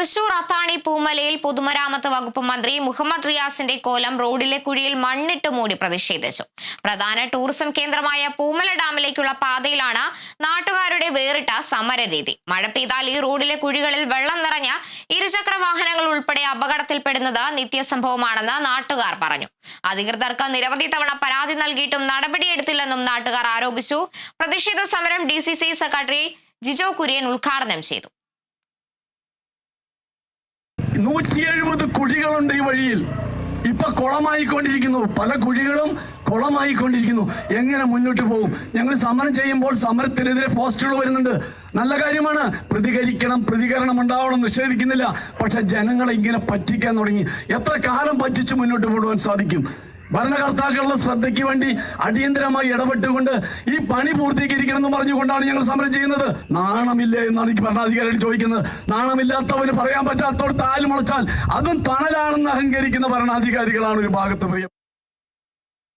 തൃശൂർ അത്താണി പൂമലയിൽ പൊതുമരാമത്ത് വകുപ്പ് മന്ത്രി മുഹമ്മദ് റിയാസിന്റെ കോലം റോഡിലെ കുഴിയിൽ മണ്ണിട്ട് മൂടി പ്രതിഷേധിച്ചു. പ്രധാന ടൂറിസം കേന്ദ്രമായ പൂമല ഡാമിലേക്കുള്ള പാതയിലാണ് നാട്ടുകാരുടെ വേറിട്ട സമരരീതി. മഴ പെയ്താൽ ഈ റോഡിലെ കുഴികളിൽ വെള്ളം നിറഞ്ഞ ഇരുചക്ര വാഹനങ്ങൾ ഉൾപ്പെടെ അപകടത്തിൽപ്പെടുന്നത് നിത്യസംഭവമാണെന്ന് നാട്ടുകാർ പറഞ്ഞു. അധികൃതർക്ക് നിരവധി തവണ പരാതി നൽകിയിട്ടും നടപടിയെടുത്തില്ലെന്നും നാട്ടുകാർ ആരോപിച്ചു. പ്രതിഷേധ സമരം DCC സെക്രട്ടറി ജിജോ കുര്യൻ ഉദ്ഘാടനം ചെയ്തു. 170 കുഴികളുണ്ട് ഈ വഴിയിൽ. ഇപ്പൊ കുളമായിക്കൊണ്ടിരിക്കുന്നു, പല കുഴികളും കുളമായിക്കൊണ്ടിരിക്കുന്നു. എങ്ങനെ മുന്നോട്ട് പോകും? ഞങ്ങൾ സമരം ചെയ്യുമ്പോൾ സമരത്തിനെതിരെ പോസ്റ്റുകൾ വരുന്നുണ്ട്. നല്ല കാര്യമാണ്, പ്രതികരണം ഉണ്ടാവണം, നിഷേധിക്കുന്നില്ല. പക്ഷെ ജനങ്ങളെ ഇങ്ങനെ പറ്റിക്കാൻ തുടങ്ങി. എത്ര കാലം പറ്റിച്ച് മുന്നോട്ട് പോകുവാൻ സാധിക്കും? ഭരണകർത്താക്കളുടെ ശ്രദ്ധയ്ക്ക് വേണ്ടി അടിയന്തരമായി ഇടപെട്ടുകൊണ്ട് ഈ പണി പൂർത്തീകരിക്കണം എന്ന് പറഞ്ഞുകൊണ്ടാണ് ഞങ്ങൾ സമരം ചെയ്യുന്നത്. നാണമില്ലേ എന്നാണ് എനിക്ക് ഭരണാധികാരികൾ ചോദിക്കുന്നത്. നാണമില്ലാത്തവന് പറയാൻ പറ്റാത്തവർ താല് മുളച്ചാൽ അതും തണലാണെന്ന് അഹങ്കരിക്കുന്ന ഭരണാധികാരികളാണ് ഒരു ഭാഗത്ത് പ്രിയം.